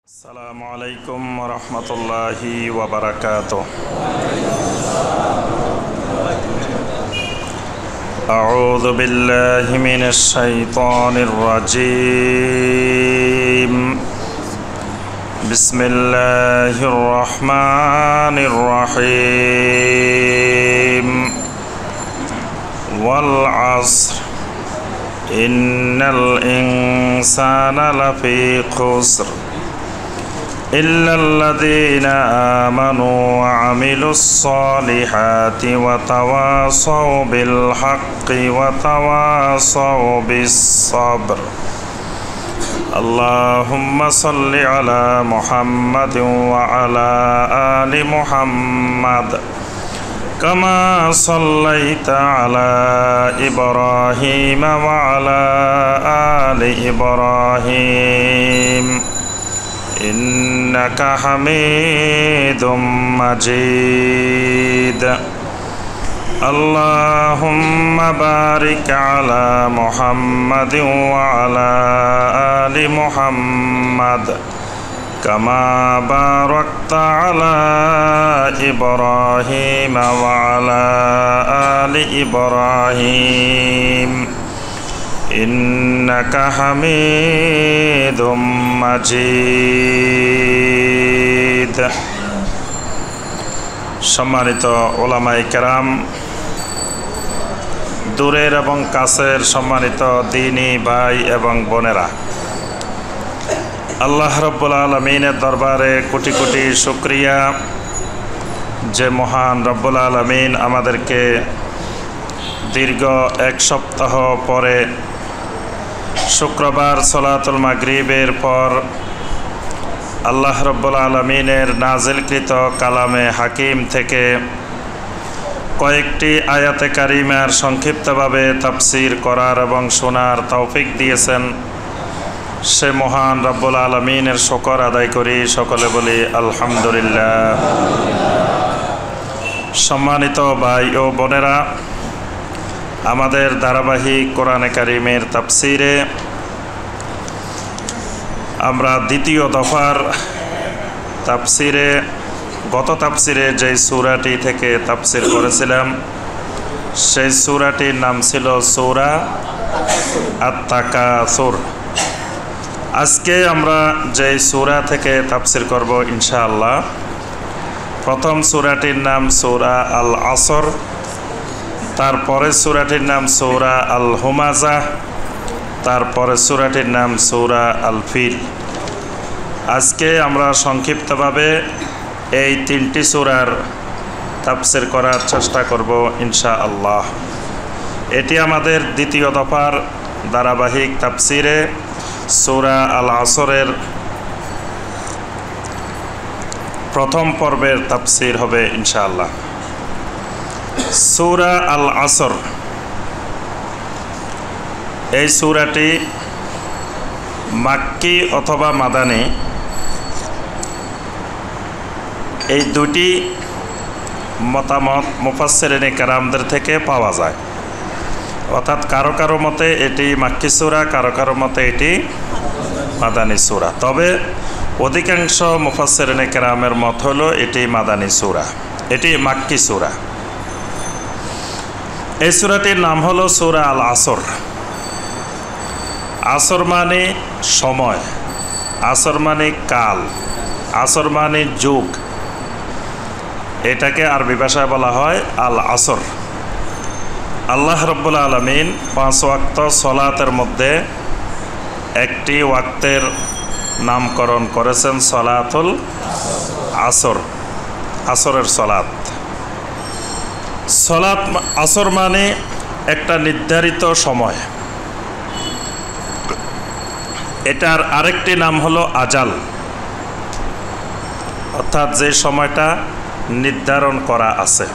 আসসালামু আলাইকুম ওয়া রাহমাতুল্লাহি ওয়া বারাকাতুহু। আউযু বিল্লাহি মিনাশ শাইতানির রাজীম। বিসমিল্লাহির রাহমানির রহিম। ওয়াল আসর ইন্নাল ইনসানা লাফী খুসর إلا الذين آمنوا وعملوا الصالحات وتواصوا بالحق وتواصوا بالصبر اللهم صل على محمد وعلى آل محمد كما صليت على إبراهيم وعلى آل إبراهيم إنك حميد مجيد اللهم بارك على محمد وعلى آل محمد كما باركت على إبراهيم وعلى آل إبراهيم إنك حميد مجيد। সম্মানিত উলামায়ে কেরাম, দূরের এবং কাছের সম্মানিত দ্বীনী ভাই এবং বোনেরা, আল্লাহ রাব্বুল আলামিনের দরবারে কোটি কোটি শুকরিয়া যে মহান রব্বুল আলামিন আমাদেরকে দীর্ঘ এক সপ্তাহ পরে শুক্রবার সলাতুল মাগরিবের পর আল্লাহ রাব্বুল আলামিনের নাজিলকৃত কালামে হাকিম থেকে কয়েকটি আয়াতে কারিমার সংক্ষিপ্তভাবে তাফসীর করার এবং শোনার তৌফিক দিয়েছেন। সে মহান রাব্বুল আলামিনের শুকর আদায় করি, সকলে বলি আলহামদুলিল্লাহ। সম্মানিত ভাই ও বোনেরা, আমাদের ধারাবাহিক কোরআনে কারিমের তাফসীরে আমরা দ্বিতীয় দফার তাফসীরে গত তাফসীরে যে সূরাটি থেকে তাফসীর করেছিলাম সেই সূরাটির নাম ছিল সূরা আত-তাকাসুর। আজকে আমরা যে সূরা থেকে তাফসীর করব ইনশাআল্লাহ, প্রথম সূরাটির নাম সূরা আল আসর, তারপরে সূরাটির নাম সূরা আল হুমাযা, তারপরে সূরাটির নাম সূরা আল ফিল। আজকে আমরা সংক্ষিপ্তভাবে এই তিনটি সূরার তাফসীর করার চেষ্টা করব ইনশাআল্লাহ। এটি আমাদের দ্বিতীয় দফার ধারাবাহিক তাফসীরে সূরা আল আসরের প্রথম পর্বের তাফসীর হবে ইনশাআল্লাহ। সূরা আল আসর, এই সূরাটি মাক্কি অথবা মাদানী, এই দুটি মতামত মুফাসসিরিনে কেরামদের থেকে পাওয়া যায়। অর্থাৎ কারো কারো মতে এটি মাক্কি সূরা, কারো কারো মতে এটি মাদানী সূরা। তবে অধিকাংশ মুফাসসিরিনে কেরামের মত হলো এটি মাদানী সূরা, এটি মাক্কি সূরা। এই সূরাটির নাম হলো সূরা আল আসর। আসর মানে সময়, আসর মানে কাল, আসর মানে যুগ। এটাকে আরবি ভাষায় বলা হয় আল আসর। আল্লাহ রাব্বুল আলামিন 5 ওয়াক্ত সলাতের মধ্যে একটি ওয়াক্তের নামকরণ করেছেন সলাতুল আসর, আসরের সলাত। সলাত আসর মানে একটা নির্ধারিত সময়। এটার আরেকটি নাম হলো আজাল, অর্থাৎ যে সময়টা নির্ধারণ করা আছে।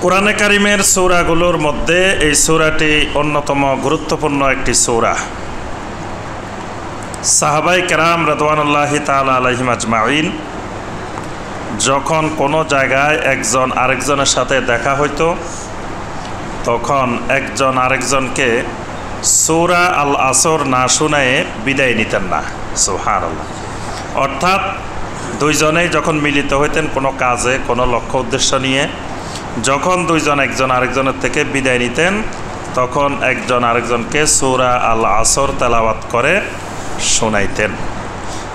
কোরআনে কারিমের সূরাগুলোর মধ্যে এই সূরাটি অন্যতম গুরুত্বপূর্ণ একটি সূরা। সাহাবায়ে কেরাম রাদওয়ানুল্লাহি তাআলা আলাইহিম আজমাইন যখন কোনো জায়গায় একজন আরেকজনের সাথে দেখা হইতো তখন একজন আরেকজনকে সূরা আল আসর না শুনায়ে বিদায় নিতেন না। সুবহানাল্লাহ। অর্থাৎ দুইজনেই যখন মিলিত হইতেন কোনো কাজে, কোনো লক্ষ্য উদ্দেশ্য নিয়ে, যখন দুইজন একজন আরেকজনের থেকে বিদায় নিতেন, তখন একজন আরেকজনকে সূরা আল আসর তেলাওয়াত করে শোনাইতেন।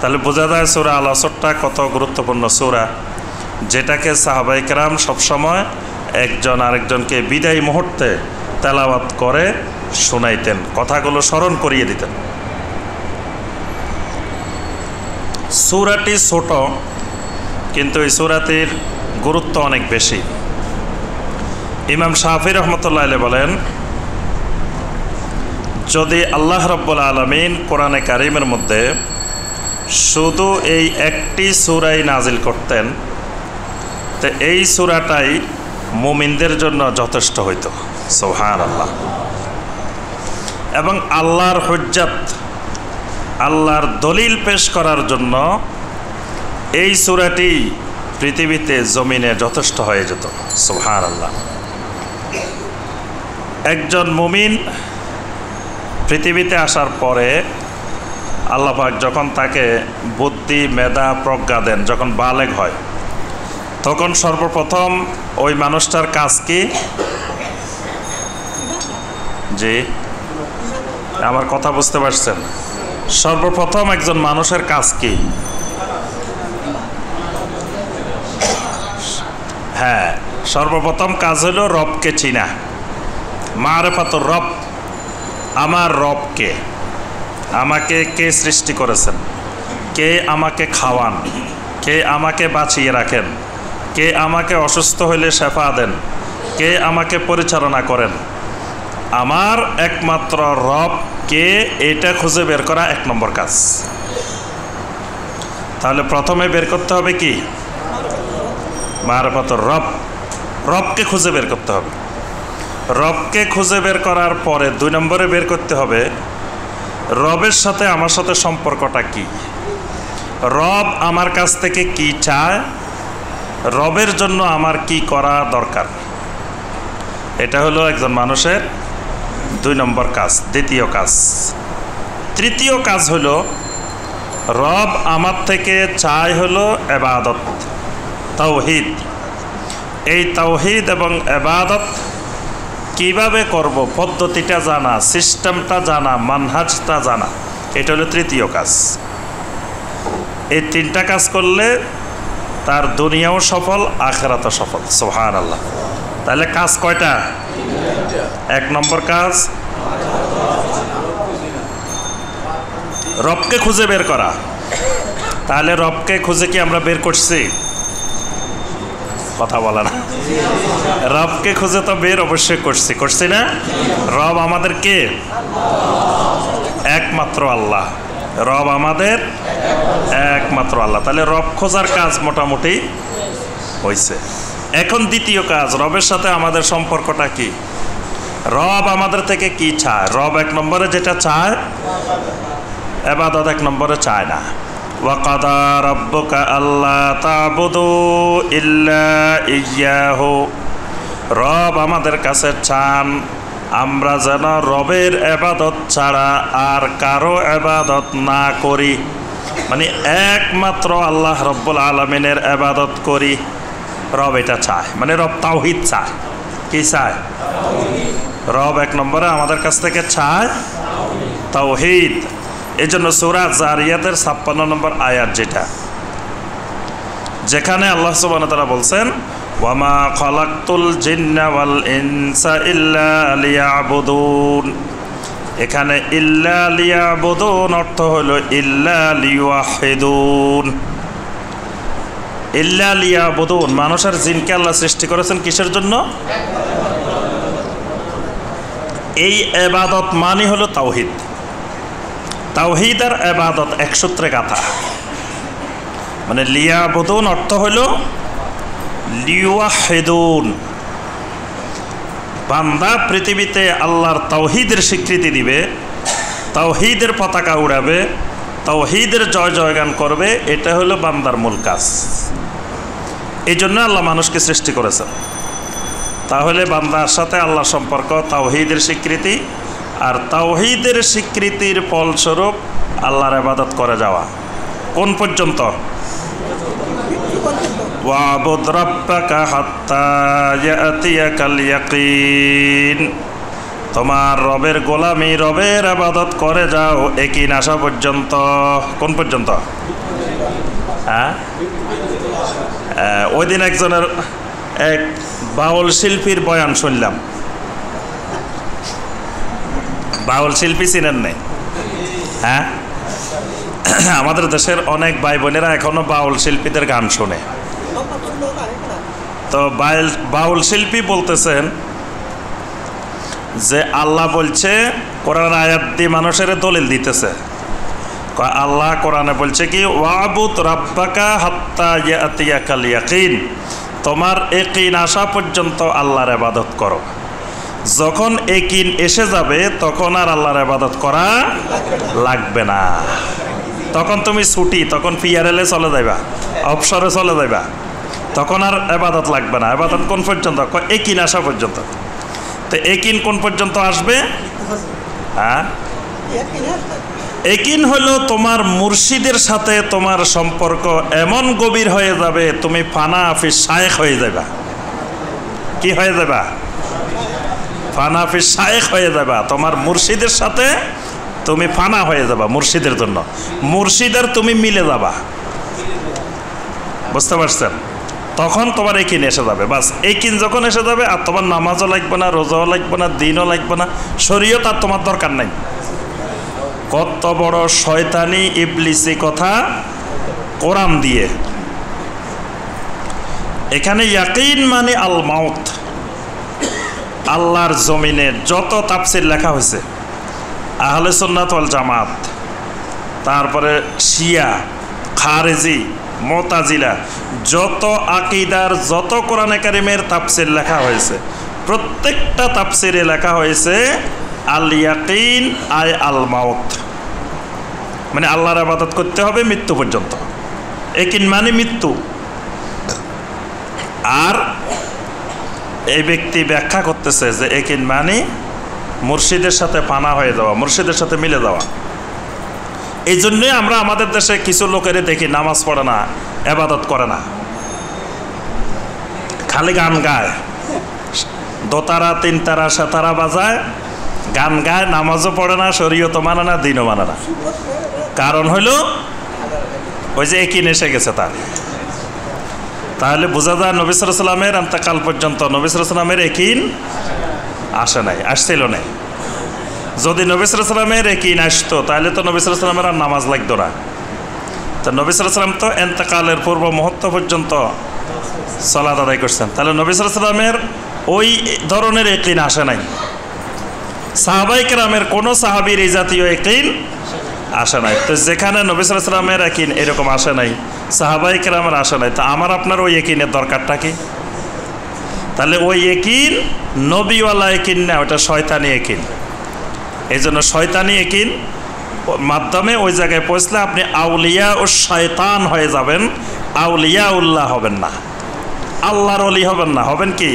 তাহলে বোঝা যায় সূরা আল আসরটা কত গুরুত্বপূর্ণ সূরা, যেটাকে সাহাবায়ে কেরাম সবসময় একজন আরেকজনকে বিদায় মুহূর্তে তেলাওয়াত করে শোনাইতেন, কথাগুলো স্মরণ করিয়ে দিতেন। সূরাটি ছোট, কিন্তু এই সূরাটির গুরুত্ব অনেক বেশি। ইমাম শাফি রহমতুল্লাহ আলাইহি বলেন, যদি আল্লাহ রাব্বুল আলামিন কোরআনে কারিমের মধ্যে শুধু এই একটি সূরাই নাজিল করতেন, তো এই সূরাটাই মুমিনদের জন্য যথেষ্ট হইত। সুবহানাল্লাহ। এবং আল্লাহর হুজ্জাত, আল্লাহর দলিল পেশ করার জন্য এই সূরাটি পৃথিবীতে জমিনে যথেষ্ট হয়ে যেত। সুবহানাল্লাহ। একজন মুমিন পৃথিবীতে আসার পরে আল্লাহ পাক যখন তাকে বুদ্ধি, মেধা, প্রজ্ঞা দেন, যখন বালেগ হয়, তখন সর্বপ্রথম ওই মানুষটার কাজ কি? জি, আমার কথা বুঝতে পারছেন? সর্বপ্রথম একজন মানুষের কাজ কি? হ্যাঁ, সর্বপ্রথম কাজ হলো রবকে চিনা, মারেফাতুর রব। আমার রব কে? আমাকে কে সৃষ্টি করেছেন? কে আমাকে খাওয়ান? কে আমাকে বাঁচিয়ে রাখেন? কে আমাকে অসুস্থ হইলে শেফা দেন? কে আমাকে পরিচালনা করেন? আমার একমাত্র রব কে, এটা খুঁজে বের করা 1 নম্বর কাজ। তাহলে প্রথমে বের করতে হবে কি? মারফাতুর রব, রবকে খুঁজে বের করতে হবে। রবকে খুঁজে বের করার পরে 2 নম্বরে বের করতে হবে রবের সাথে আমার সাথে সম্পর্কটা কি, রব আমার কাছ থেকে কি চায়, রবের জন্য আমার কি করা দরকার। এটা হলো একজন মানুষের 2 নম্বর কাজ। দ্বিতীয় কাজ, তৃতীয় কাজ হলো রব আমার থেকে চায় হলো ইবাদত, তাওহীদ। এই তাওহীদ এবং ইবাদত কিভাবে করব, পদ্ধতিটা জানা, সিস্টেমটা জানা, মানহাজটা জানা, এটা হলো তৃতীয় কাজ। এই 3টা কাজ করলে তার দুনিয়াও সফল, আখিরাতও সফল। সুবহানাল্লাহ। তাহলে কাজ কয়টা? 1 নম্বর কাজ রবকে খুঁজে বের করা। তাহলে রবকে খুঁজে কি আমরা বের করছি? কথা বলে না। রবকে খুঁজে তো বের অবশ্যই করছি না? রব আমাদের কে? একমাত্র আল্লাহ। রব আমাদের একমাত্র আল্লাহ। তাহলে রব খোঁজার কাজ মোটামুটি হয়েছে। এখন দ্বিতীয় কাজ, রবের সাথে আমাদের সম্পর্কটা কি, রব আমাদের থেকে কি চায়। রব 1 নম্বরে যেটা চায়, ইবাদত 1 নম্বরে চায় না। ওয়াকাদা রাব্বুকা আল্লা তা'বুদু ইল্লা ইয়্যাহু, রব আমাদের কাছে চান আমরা যেন রবের ইবাদত ছাড়া আর কারো ইবাদত না করি, মানে একমাত্র আল্লাহ রব্বুল আলামিনের ইবাদত করি। রব এটা চায়, মানে রব তাওহীদ চায়। কি চায়? রব 1 নম্বরে আমাদের কাছ থেকে চায় তাওহীদ। এই জন্য সূরা জারিয়াতের 56 নম্বর আয়াত, যেখানে আল্লাহ সুবহানাহু ওয়া তাআলা বলছেন, ওয়ামা খালাকতুল জিন্না ওয়াল ইনসা ইল্লা লিয়াবুদুন। এখানে ইল্লা লিয়াবুদুন অর্থ হলো ইল্লা লিওয়াহিদুন। ইল্লা লিয়াবুদুন, মানুষের জিনকে আল্লাহ সৃষ্টি করেছেন কিসের জন্য? এই ইবাদত মানে হলো তাওহীদ। তাওহীদ আর ইবাদত এক সূত্রে গাঁথা। মানে লিয়াবুদুন অর্থ হলো লিওয়াহিদুন। বান্দা পৃথিবীতে আল্লাহর তাওহীদের স্বীকৃতি দিবে, তাওহীদের পতাকা উড়াবে, তাওহীদের জয় জয়গান করবে, এটা হলো বান্দার মূল কাজ। এই জন্য আল্লাহ মানুষকে সৃষ্টি করেছেন। তাহলে বান্দার সাথে আল্লাহর সম্পর্ক তাওহীদের স্বীকৃতি, আর তাওহীদের স্বীকৃতির ফলস্বরূপ আল্লাহর ইবাদত করে যাওয়া। কোন পর্যন্ত? ওয়াবুদ রাব্বাকা হাত্তা ইয়াতিয়াকাল ইয়াকিন, তোমার রবের গোলামি, রবের ইবাদত করে যাও ইয়াকিন আসা পর্যন্ত। কোন পর্যন্ত? হ্যাঁ, ওই দিন একজনের এক বাউল শিল্পীর বয়ান শুনলাম। বাউল শিল্পী চিনেন নাই? হ্যাঁ, আমাদের দেশের অনেক ভাই বোনেরা এখনো বাউল শিল্পীদের গান শোনে। তো বাউল শিল্পী বলতেছেন যে আল্লাহ বলছে, কোরআন আয়াত দিয়ে মানুষের দলিল দিতেছে। আল্লাহ কোরআনে বলছে কি, ওয়াবুদ রাব্বাকা হাত্তা ইয়াতিয়াকাল ইয়াকিন, তোমার ইয়াকিন আসা পর্যন্ত আল্লাহর ইবাদত করো। যখন ইয়াকিন এসে যাবে তখন আর আল্লাহর ইবাদত করা লাগবে না। তখন তুমি ছুটি, তখন পিআরএলে চলে যাইবা, অবসরে চলে যাইবা, তখন আর ইবাদত লাগবে না। ইবাদত কোন পর্যন্ত? ইয়াকিন আসা পর্যন্ত। তো ইয়াকিন কোন পর্যন্ত আসবে? হ্যাঁ, ইয়াকিন হলো তোমার মুর্শিদের সাথে তোমার সম্পর্ক এমন গভীর হয়ে যাবে, তুমি ফানা ফি শায়েখ হয়ে যাবা। কি হয়ে যাবা? ফানা ফি শায়েখ হয়ে যাবা। তোমার মুর্শিদের সাথে তুমি ফানা হয়ে যাবা, মুর্শিদের জন্য, মুর্শিদের তুমি মিলে যাবা। বুঝতে পারছেন? তখন তোমার ইয়াকিন এসে যাবে। বাস, ইয়াকিন যখন এসে যাবে আর তোমার নামাজও লাগবে না, রোজাও লাগবে না, দিনও লাগবে না, শরীয়ত আর তোমার দরকার নাই। কত বড় শয়তানি ইবলিসি কথা কোরআন দিয়ে। এখানে ইয়াকিন মানে আল মাউত। আল্লাহর জমিনে যত তাফসীর লেখা হয়েছে, আহলে সুন্নাত ওয়াল জামাত, তারপরে শিয়া, খারেজি, মুতাজিলা, যত আকীদার, যত কোরআনে কারিমের তাফসীর লেখা হয়েছে, প্রত্যেকটা তাফসীরে লেখা হয়েছে আল ইয়াকিন আই আল মাউত, মানে আল্লাহর ইবাদত করতে হবে মৃত্যু পর্যন্ত। ইয়াকিন মানে মৃত্যু। আর এই ব্যক্তি ব্যাখ্যা করতেছে যে ইয়াকিন মানে মুর্শিদের সাথে পানা হয়ে যাওয়া, মুর্শিদের সাথে মিলে যাওয়া। এই জন্যই আমরা আমাদের দেশে কিছু লোকের দেখি নামাজ পড়ে না, ইবাদত করে না, খালি গান গায়, দোতারা তিনতারা সেতারা বাজায়, গান গায়, নামাজও পড়ে না, শরীয়তও মানে না, দিনও মানে না। কারণ হলো ওই যে ইয়াকিন এসে গেছে তার। তাহলে বোঝা যায় নবী সাল্লাল্লাহু আলাইহি ওয়াসাল্লামের ইন্তেকাল পর্যন্ত নবী সাল্লাল্লাহু আলাইহি ওয়াসাল্লামের ইয়াকিন আসে নাই, আসছিল না। যদি নবী সাল্লাল্লাহু আলাইহি ওয়াসাল্লামের ইয়াকিন আসতো তাহলে তো নবী সাল্লাল্লাহু আলাইহি ওয়াসাল্লামের আর নামাজ লাগতো না। তো নবী সাল্লাল্লাহু আলাইহি ওয়াসাল্লাম তো ইন্তেকালের পূর্ব মুহূর্ত পর্যন্ত সালাত আদায় করছেন। তাহলে নবী সাল্লাল্লাহু আলাইহি ওয়াসাল্লামের ওই ধরনের ইয়াকিন আসে নাই। সাহাবায়ে কেরামের কোনো সাহাবীর এই জাতীয় ইয়াকিন আসে নাই। তো যেখানে নবী সাল্লাল্লাহু আলাইহি ওয়াসাল্লামের ইয়াকিন এরকম আসে নাই, সাহাবায়ে কেরামের আসে নাই, তো আমার আপনার ওই ইয়াকিনের দরকারটা কি? তাহলে ওই ইয়াকিন নবীওয়ালা ইয়াকিন না, ওটা শয়তানি ইয়াকিন। এই জন্য শয়তানি ইয়াকিন মাধ্যমে ওই জায়গায় পৌঁছলে আপনি আউলিয়া ও শয়তান হয়ে যাবেন, আউলিয়া উল্লাহ হবেন না, আল্লাহর ওলি হবেন না, হবেন কি?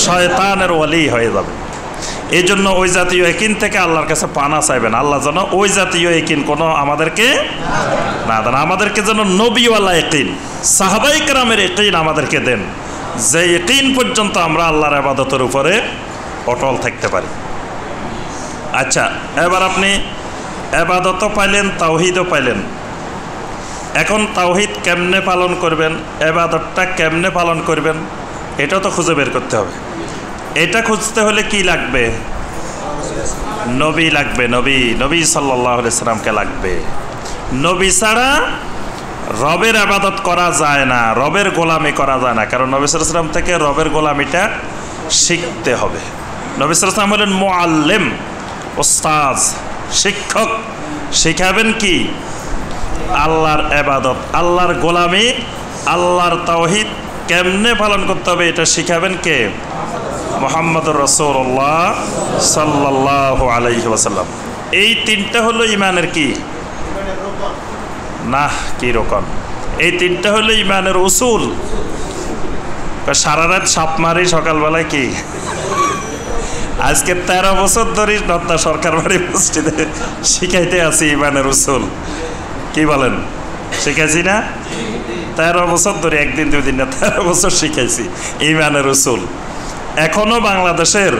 শয়তানের ওলি হয়ে যাবেন। এই জন্য ওই জাতীয় ইয়াকিন থেকে আল্লাহর কাছে পানা চাইবেন। আল্লাহ যেন ওই জাতীয় ইয়াকিন কোনো আমাদেরকে না দেন, আমাদেরকে যেন নবীওয়ালা ইয়াকিন, সাহাবায়ে কেরামের ইয়াকিন আমাদেরকে দেন, যে ইয়াকিন পর্যন্ত আমরা আল্লাহর ইবাদতের উপরে অটল থাকতে পারি। আচ্ছা, এবার আপনি ইবাদতও পাইলেন, তাওহীদও পাইলেন। এখন তাওহীদ কেমনে পালন করবেন, ইবাদতটা কেমনে পালন করবেন, এটাও তো খুঁজে বের করতে হবে। এটা খুঁজতে হলে কি লাগবে? নবী লাগবে, নবী, নবী সাল্লাল্লাহু আলাইহি সাল্লামকে লাগবে। নবী ছাড়া রবের ইবাদত করা যায় না, রবের গোলামি করা যায় না। কারণ নবী সাল্লাল্লাহু আলাইহি সাল্লাম থেকে রবের গোলামিটা শিখতে হবে। নবী সাল্লাল্লাহু আলাইহি সাল্লাম হলেন মুআল্লিম, ওস্তাদ, শিক্ষক। শিখাবেন কি? আল্লাহর ইবাদত, আল্লাহর গোলামি, আল্লাহর তাওহীদ কেমনে পালন করতে হবে এটা শিখাবেন কে? মুহাম্মদুর রাসূলুল্লাহ সাল্লাল্লাহু আলাইহি ওয়াসাল্লাম। এই তিনটা হলো ইমানের কি না, কি রকম? এই তিনটা হলো ইমানের উসুল। সারা রাত সাপ মারি, সকালবেলায় কি আজকে 13 বছর ধরে নদ্দা সরকার বাড়ি মসজিদে শিখাইতে আছি ইমানের উসুল। কি বলেন, শিখাইছি না? 13 বছর ধরে, একদিন দুই দিন না, 13 বছর শিখাইছি ইমানের উসুল। এখনো বাংলাদেশের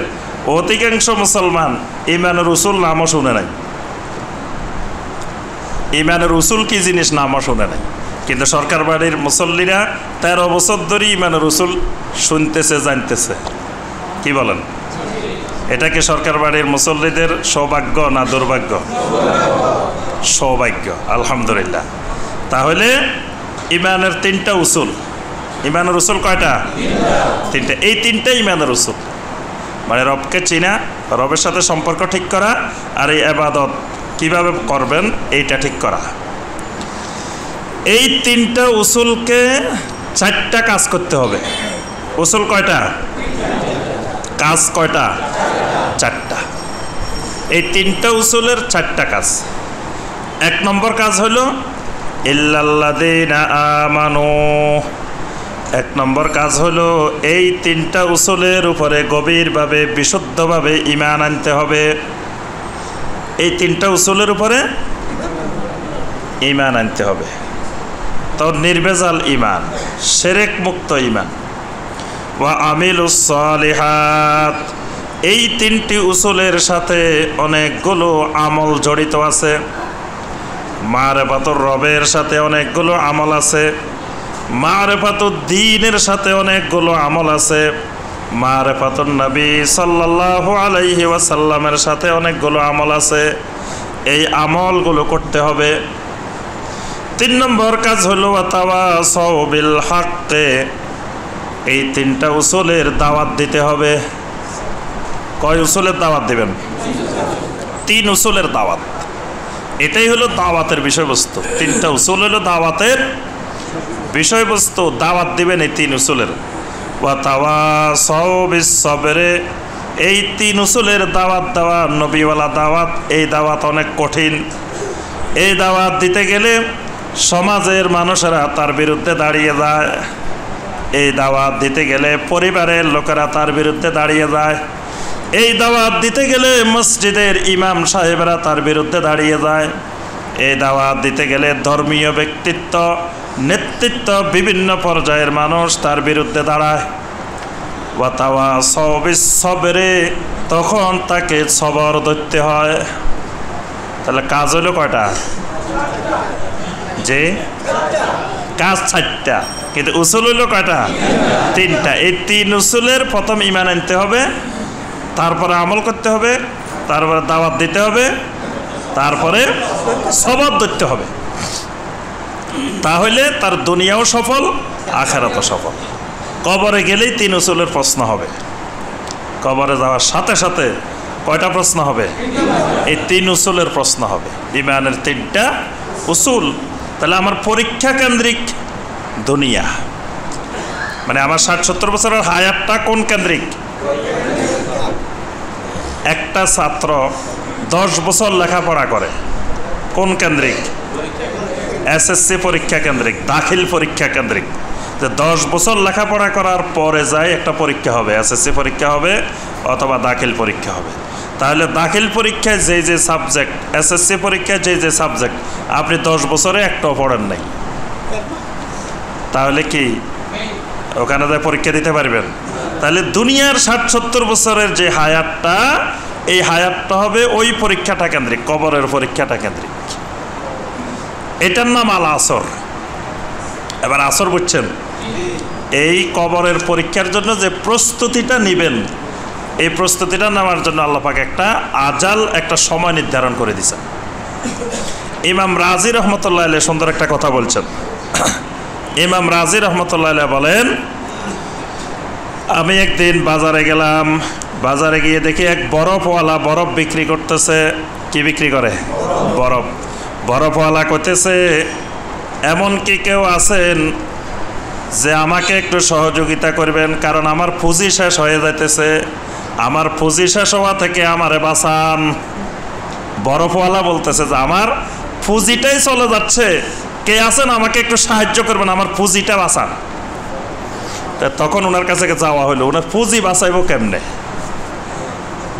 অধিকাংশ মুসলমান ইমানের উসুল নামও শুনে নাই, ইমানের উসুল কি জিনিস নামও শুনে নাই। কিন্তু সরকার বাড়ির মুসল্লিরা 13 বছর ধরে ইমানের উসুল শুনতেছে, জানতেছে। কি বলেন, এটা কি সরকার বাড়ির মুসল্লিদের সৌভাগ্য না দুর্ভাগ্য? সৌভাগ্য, আলহামদুলিল্লাহ। তাহলে ইমানের 3টা উসুল। ইমানের উসুল কয়টা? 3টা। এই 3টা ইমানের উসুল, মানে রবকে চিনা, রবের সাথে সম্পর্ক ঠিক করা, আর এই ইবাদত কিভাবে করবেন এইটা ঠিক করা। এই 3টা উসুলকে 4টা কাজ করতে হবে। উসুল কয়টা? কাজ কয়টা? 4টা। এই 3টা উসুলের 4টা কাজ। 1 নম্বর কাজ হলো ইল্লাল্লাযীনা আমানু। 1 নম্বর কাজ হলো এই 3টা উসুলের উপরে গভীরভাবে, বিশুদ্ধভাবে ঈমান আনতে হবে। এই 3টা উসুলের উপরে ঈমান আনতে হবে। তো নির্ভেজাল ঈমান, শিরক মুক্ত ঈমান। ওয়া আমিলুস সালিহাত। এই 3টি উসুলের সাথে অনেকগুলো আমল জড়িত আছে। মারিফাতুর রবের সাথে অনেকগুলো আমল আছে, মারিফাতুদ দ্বীনের সাথে অনেকগুলো আমল আছে, মারিফাতুন নবী সাল্লাল্লাহু আলাইহি ওয়াসাল্লামের সাথে অনেকগুলো আমল আছে। এই আমলগুলো করতে হবে। 3 নম্বর কাজ হলো ওয়াতাওয়াসাউ বিল হাক্কে। এই 3টা উসুলের দাওয়াত দিতে হবে। কয় উসুলের দাওয়াত দিবেন? 3 উসুলের দাওয়াত। এটাই হলো দাওয়াতের বিষয়বস্তু। 3টা উসুল হলো দাওয়াতের বিষয়বস্তু। দাওয়াত দিবেন এই 3 উসুলের। ওয়াতাওয়াসাউ বিস সবরে। এই 3 উসুলের দাওয়াত দেওয়া নবীওয়ালা দাওয়াত। এই দাওয়াত অনেক কঠিন। এই দাওয়াত দিতে গেলে সমাজের মানুষেরা তার বিরুদ্ধে দাঁড়িয়ে যায়। এই দাওয়াত দিতে গেলে পরিবারের লোকেরা তার বিরুদ্ধে দাঁড়িয়ে যায়। এই দাওয়াত দিতে গেলে মসজিদের ইমাম সাহেবরা তার বিরুদ্ধে দাঁড়িয়ে যায়। এই দাওয়াত দিতে গেলে ধর্মীয় ব্যক্তিত্ব, নেতৃত্ব, বিভিন্ন পর্যায়ের মানুষ তার বিরুদ্ধে দাঁড়ায়। ওয়াতাওয়াসাউ বিস সবরে। তখন তাকে সবর ধরতে হয়। তাহলে কাজ হলো কয়টা? যে কাজ 4টা, কিন্তু উসুল হলো কয়টা? 3টা। এই 3 উসুলের প্রথম ঈমান আনতে হবে, তারপরে আমল করতে হবে, তারপরে দাওয়াত দিতে হবে, তারপরে সবর ধরতে হবে। তাহলে তার দুনিয়াও সফল, আখিরাতও সফল। কবরে গেলেই 3 উসুলের প্রশ্ন হবে। কবরে যাওয়ার সাথে সাথে কয়টা প্রশ্ন হবে? এই 3 উসুলের প্রশ্ন হবে। ঈমানের 3টা উসুল। তাহলে আমার পরীক্ষা কেন্দ্রিক দুনিয়া, মানে আমার 60-70 বছরের হায়াতটা কোন কেন্দ্রিক? একটা ছাত্র 10 বছর লেখাপড়া করে কোন কেন্দ্রিক? এসএসসি পরীক্ষা কেন্দ্রিক, দাখিল পরীক্ষা কেন্দ্রিক। যে 10 বছর লেখাপড়া করার পরে যায় একটা পরীক্ষা হবে, এসএসসি পরীক্ষা হবে অথবা দাখিল পরীক্ষা হবে। তাহলে দাখিল পরীক্ষায় যে সাবজেক্ট, এসএসসি পরীক্ষায় যে সাবজেক্ট আপনি 10 বছরে একটাও পড়েন নাই, তাহলে কি ওখানে যায় পরীক্ষা দিতে পারবেন? তাহলে দুনিয়ার 60-70 বছরের যে হায়াতটা, এই হায়াতটা হবে ওই পরীক্ষাটা কেন্দ্রিক, কবরের পরীক্ষাটা কেন্দ্রিক। এটার নাম আল আসর। এবার আসর বুঝছেন? এই কবরের পরীক্ষার জন্য যে প্রস্তুতিটা নেবেন, এই প্রস্তুতিটা নেওয়ার জন্য আল্লাহ পাক একটা আজাল, একটা সময় নির্ধারণ করে দিয়েছেন। ইমাম রাজি রহমতুল্লাহ আলাইহি সুন্দর একটা কথা বলছেন। ইমাম রাজি রহমতুল্লাহ আলাইহি বলেন, আমি একদিন বাজারে গেলাম, বাজারে গিয়ে দেখি এক বরফওয়ালা বরফ বিক্রি করতেছে। কি বিক্রি করে? বরফ। বরফওয়ালা করতেছে, এমন কি কেউ আছেন যে আমাকে একটু সহযোগিতা করবেন, কারণ আমার পুঁজি শেষ হয়ে যাইতেছে, আমার পুঁজি শেষ হওয়া থেকে আমারে বাঁচান। বরফওয়ালা বলতেছে যে আমার পুঁজিটাই চলে যাচ্ছে, কে আছেন আমাকে একটু সাহায্য করবেন, আমার পুঁজিটা বাঁচান। তখন ওনার কাছে যাওয়া হলো, ওনার পুঁজি বাঁচাইব কেমনে?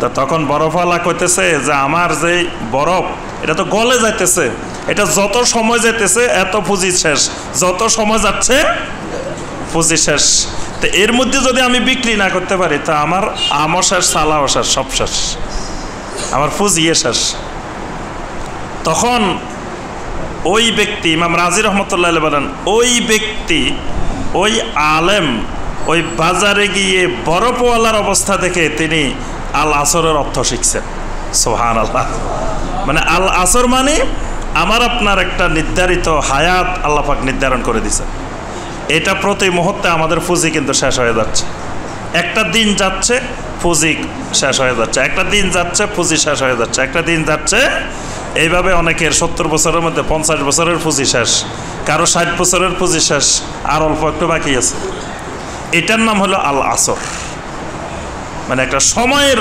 তো তখন বরফওয়ালা কইতেছে যে আমার যে বরফ এটা তো গলে যাইতেছে, এটা যত সময় যাইতেছে এত পুঁজি শেষ, যত সময় যাচ্ছে পুঁজি শেষ। তো এর মধ্যে যদি আমি বিক্রি না করতে পারি তা আমার আমও শেষ, সালাও শেষ, সব শেষ, আমার পুঁজিয়ে শেষ। তখন ওই ব্যক্তি ইমাম রাজি রহমতুল্লাহ বলেন, ওই ব্যক্তি ওই আলেম ওই বাজারে গিয়ে বরফওয়ালার অবস্থা দেখে তিনি আল আসরের অর্থ শিখছেন। সুবহানাল্লাহ। মানে আল আসর মানে আমার আপনার একটা নির্ধারিত হায়াত আল্লাহ পাক নির্ধারণ করে দিয়েছেন। এটা প্রতি মুহূর্তে আমাদের পুঁজি কিন্তু শেষ হয়ে যাচ্ছে। একটা দিন যাচ্ছে পুঁজি শেষ হয়ে যাচ্ছে, একটা দিন যাচ্ছে পুঁজি শেষ হয়ে যাচ্ছে, একটা দিন যাচ্ছে। এইভাবে অনেকের 70 বছরের মধ্যে 50 বছরের পুঁজি শেষ, কারো 60 বছরের পুঁজি শেষ, আর অল্প একটু বাকি আছে। এটার নাম হলো আল আসর। মানে একটা সময়ের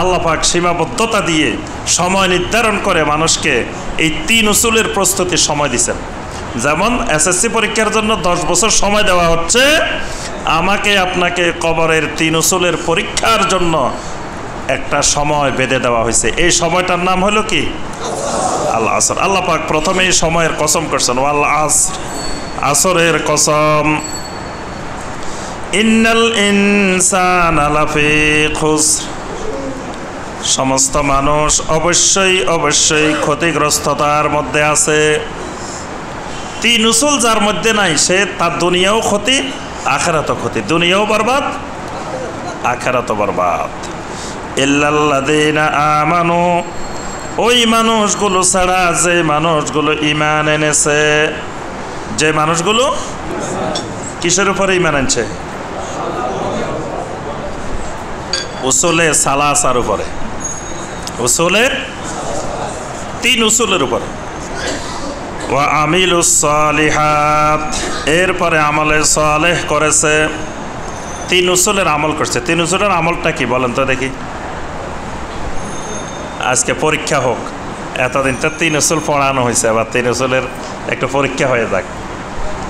আল্লাহ পাক সীমাবদ্ধতা দিয়ে সময় নির্ধারণ করে মানুষকে এই 3 উসুলের প্রস্তুতির সময় দিচ্ছেন। যেমন এসএসসি পরীক্ষার জন্য 10 বছর সময় দেওয়া হচ্ছে, আমাকে আপনাকে কবরের 3 উসুলের পরীক্ষার জন্য একটা সময় বেঁধে দেওয়া হয়েছে। এই সময়টার নাম হলো কি? আল আসর। আল্লাহ পাক প্রথমে এই সময়ের কসম করছেন, ওয়াল আসর, আসরের কসম, ইন্নাল ইনসানা লাফি খুসর, সমস্ত মানুষ অবশ্যই অবশ্যই ক্ষতিগ্রস্ততার মধ্যে আছে। 3 উসুল যার মধ্যে নাই সে তার দুনিয়াও ক্ষতি আখিরাতও ক্ষতি, দুনিয়াও বরবাদ আখিরাতও বরবাদ। ইল্লাল্লাযীনা আমানু, ওই মানুষগুলো ছাড়া যে মানুষগুলো ঈমান এনেছে। যে মানুষগুলো কিসের উপরে ঈমান আনছে? উসুলে সালাসার উপরে, উসুলে 3 উসুলের উপরে। ওয়া আমিলুস সালিহাত, এরপরে আমলে সালেহ করেছে। 3 উসুলের আমল করছে। 3 উসুলের আমলটা কি বলেন তো দেখি? আজকে পরীক্ষা হোক, এতদিন তো 3 উসুল পড়ানো হয়েছে, আবার 3 উসুলের একটা পরীক্ষা হয়ে যাক।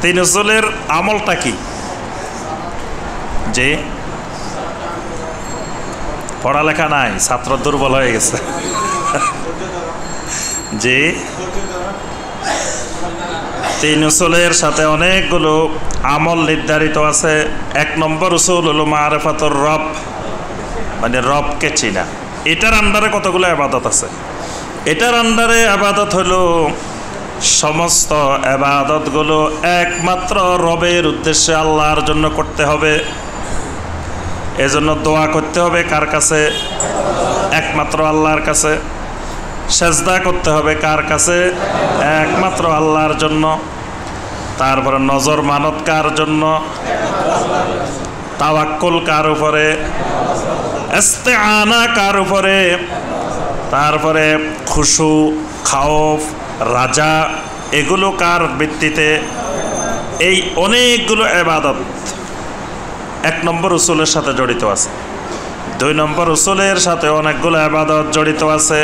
3 উসুলের আমলটা কি? যে পড়ালেখা নাই, ছাত্র দুর্বল হয়ে গেছে। যে 3 উসুলের সাথে অনেকগুলো আমল নির্ধারিত আছে। 1 নম্বর উসুল হলো মারিফাতুর রব, মানে রবকে চিনা। এটার আন্ডারে কতগুলো ইবাদত আছে? এটার আন্ডারে ইবাদত হলো সমস্ত ইবাদতগুলো একমাত্র রবের উদ্দেশ্যে আল্লাহর জন্য করতে হবে। এজন্য দোয়া করতে হবে কার কাছে? একমাত্র আল্লাহর কাছে। সেজদা করতে হবে কার কাছে? একমাত্র আল্লাহর জন্য। তারপরে নজর মানত কার জন্য? তাওয়াক্কুল কার উপরে? ইস্তিআনা কার উপরে? তারপরে খুশু, খাউফ, রাজা, এগুলো কার ভিত্তিতে? এই অনেকগুলো ইবাদত 1 নম্বর উসুলের সাথে জড়িত আছে। 2 নম্বর উসুলের সাথে অনেকগুলো ইবাদত জড়িত আছে।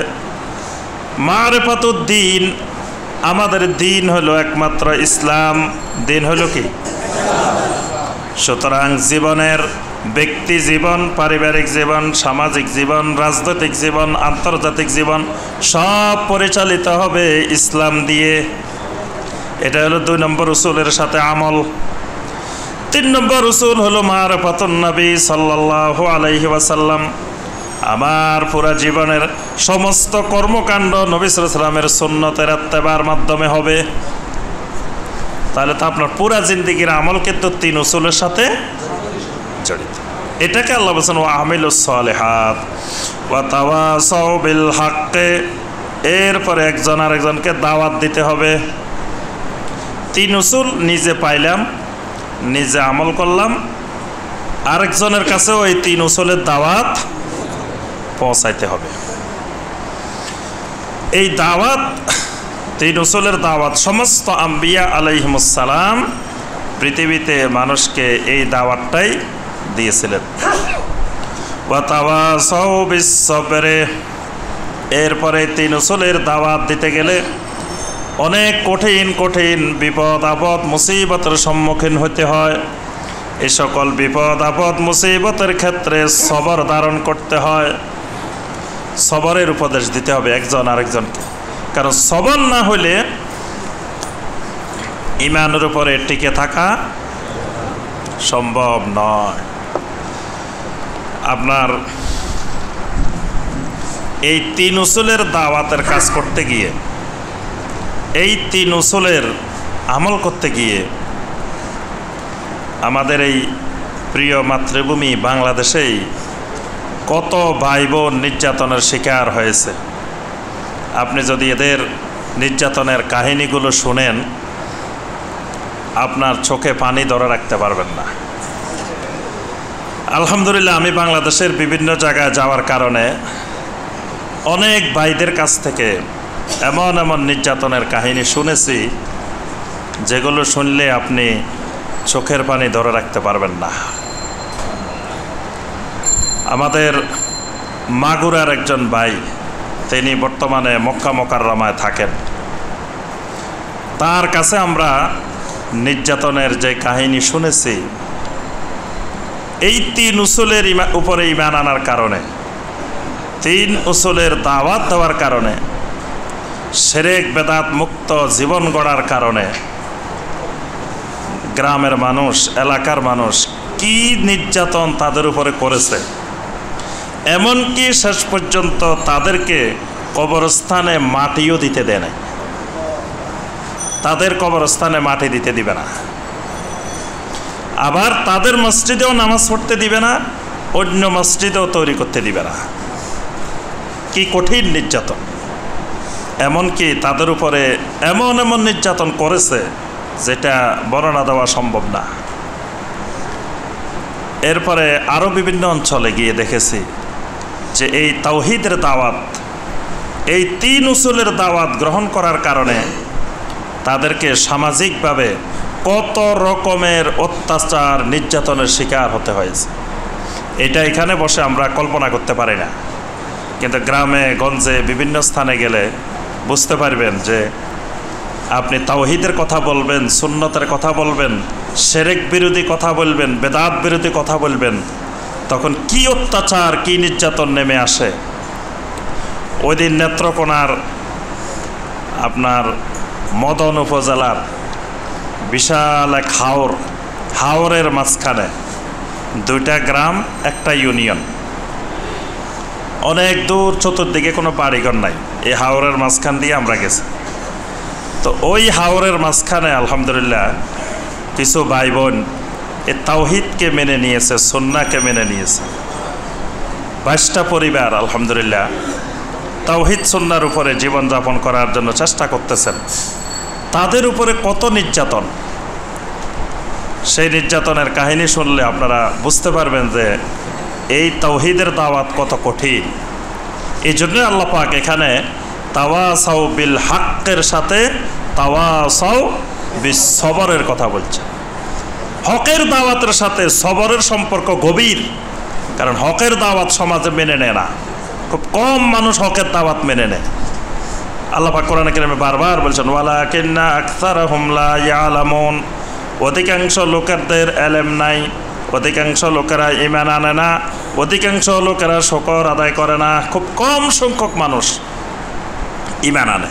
মারিফাতুদ দ্বীন, আমাদের দিন হলো একমাত্র ইসলাম। দিন হলো কি? সুতরাং জীবনের ব্যক্তি জীবন, পারিবারিক জীবন, সামাজিক জীবন, রাজনৈতিক জীবন, আন্তর্জাতিক জীবন সব পরিচালিত হবে ইসলাম দিয়ে। এটা হলো 2 নম্বর উসুলের সাথে আমল। 3 নম্বর উসুল হলো মারিফাতুন নবী সাল্লাল্লাহু আলাইহি ওয়াসাল্লাম। আমার পুরা জীবনের সমস্ত কর্মকাণ্ড নবী সাল্লাল্লাহু আলাইহি ওয়াসাল্লামের সুন্নতের ইত্তেবার মাধ্যমে হবে। তাহলে তো আপনার পুরা জিন্দেগির আমল কিন্তু 3 উসুলের সাথে জড়িত। এটাকে আল্লাহ বলেছেন ওয়া আমিলুস সালিহাত ওয়া তাওয়াসাউ বিল হাক্কি। এরপরে একজন আরেকজনকে দাওয়াত দিতে হবে। 3 উসুল নিজে পাইলাম, নিজে আমল করলাম, আরেকজনের কাছেও এই 3 উসুলের দাওয়াত পৌঁছাইতে হবে। এই দাওয়াত, 3 উসুলের দাওয়াত সমস্ত আম্বিয়া আলাইহিমুস সালাম পৃথিবীতে মানুষকে এই দাওয়াতটাই দিয়েছিলেন। ওয়া তাওয়াসাউ বিস সবরে। এরপরে 3 উসুলের দাওয়াত দিতে গেলে অনেক কঠিন কঠিন বিপদ আপদ মুসিবতের সম্মুখীন হতে হয়। এই সকল বিপদ আপদ মুসিবতের ক্ষেত্রে সবর ধারণ করতে হয়। সবরের উপদেশ দিতে হবে একজন আরেকজনকে, কারণ সবর না হলে ঈমানের উপরে টিকে থাকা সম্ভব নয়। আপনার এই 3 উসুলের দাওয়াতের কাজ করতে গিয়ে, এই 3 উসুলের আমল করতে গিয়ে আমাদের এই প্রিয় মাতৃভূমি বাংলাদেশেই কত ভাই বোন নির্যাতনের শিকার হয়েছে। আপনি যদি এদের নির্যাতনের কাহিনীগুলো শুনেন, আপনার চোখে পানি ধরে রাখতে পারবেন না। আলহামদুলিল্লাহ, আমি বাংলাদেশের বিভিন্ন জায়গায় যাওয়ার কারণে অনেক ভাইদের কাছ থেকে এমন এমন নির্যাতনের কাহিনী শুনেছি, যেগুলো শুনলে আপনি চোখের পানি ধরে রাখতে পারবেন না। আমাদের মাগুরার একজন ভাই, তিনি বর্তমানে মক্কা মোকাররমায় থাকেন। তার কাছে আমরা নির্যাতনের যে কাহিনী শুনেছি, এই 3 উসুলের উপরে ঈমান আনার কারণে, 3 উসুলের দাওয়াত দেওয়ার কারণে, শিরক বেদাত মুক্ত জীবন গড়ার কারণে গ্রামের মানুষ, এলাকার মানুষ কি নির্যাতন তাদের উপরে করেছে, এমনকি শেষ পর্যন্ত তাদেরকে কবরস্থানে মাটিও দিতে দেয় না। তাদের কবরস্থানে মাটি দিতে দিবে না, আবার তাদের মসজিদেও নামাজ পড়তে দিবে না, অন্য মসজিদেও তৈরি করতে দিবে না। কি কঠিন নির্যাতন! এমনকি তাদের উপরে এমন এমন নির্যাতন করেছে যেটা বর্ণনা দেওয়া সম্ভব না। এরপরে আরও বিভিন্ন অঞ্চলে গিয়ে দেখেছি যে এই তাওহীদের দাওয়াত, এই 3 উসুলের দাওয়াত গ্রহণ করার কারণে তাদেরকে সামাজিকভাবে কত রকমের অত্যাচার, নির্যাতনের শিকার হতে হয়েছে। এটা এখানে বসে আমরা কল্পনা করতে পারি না, কিন্তু গ্রামে গঞ্জে বিভিন্ন স্থানে গেলে বুঝতে পারবেন যে আপনি তাওহীদের কথা বলবেন, সুন্নতের কথা বলবেন, শিরক বিরোধী কথা বলবেন, বেদাত বিরোধী কথা বলবেন, তখন কি অত্যাচার, কি নির্যাতন নেমে আসে। ওই দিন নেত্রকোনার আপনার মদন উপজেলার বিশাল এক হাওরের মাঝখানে 2টা গ্রাম, একটা ইউনিয়ন, অনেক দূর, চতুর্দিকে কোনো বাড়িঘর নাই। এই হাওরের মাঝখান দিয়ে আমরা গেছি। তো ওই হাওরের মাঝখানে আলহামদুলিল্লাহ কিছু ভাই বোন এ তাওহীদকে মেনে নিয়েছে, সুন্নাহকে মেনে নিয়েছে। 22টা পরিবার আলহামদুলিল্লাহ তাওহীদ সুন্নাহর উপরে জীবনযাপন করার জন্য চেষ্টা করতেছেন। তাদের উপরে কত নির্যাতন, সেই নির্যাতনের কাহিনী শুনলে আপনারা বুঝতে পারবেন যে এই তাওহীদের দাওয়াত কত কঠিন। এই জন্য আল্লাহ পাক এখানে তাওয়াসাউ বিল হাক্কের সাথে তাওয়াসাউ বিস সবরের কথা বলছে। হকের দাওয়াতের সাথে সবরের সম্পর্ক গভীর, কারণ হকের দাওয়াত সমাজে মেনে নেয় না, খুব কম মানুষ হকের দাওয়াত মেনে নেয়। আল্লাহ পাক কোরআনে কারিমে বারবার বলছেন, ওয়ালাকিন্না আকসারহুম লা ইয়ালামুন, অধিকাংশ লোকেদের এলেম নাই, অধিকাংশ লোকেরা ঈমান আনে না, অধিকাংশ লোকেরা শুকর আদায় করে না, খুব কম সংখ্যক মানুষ ঈমান আনে।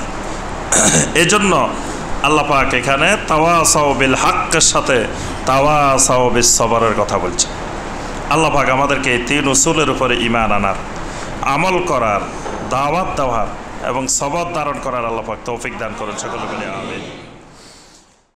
এজন্য আল্লাহ পাক এখানে তাওয়াসাউ বিল হাক্কের সাথে তাওয়াসাউ বিস সবরের কথা বলছে। আল্লাহ পাক আমাদেরকে এই 3 উসুলের উপরে ঈমান আনার, আমল করার, দাওয়াত দেওয়ার এবং সবর ধারণ করার আল্লাহ পাক তৌফিক দান করেন। সকলে বলে আমিন।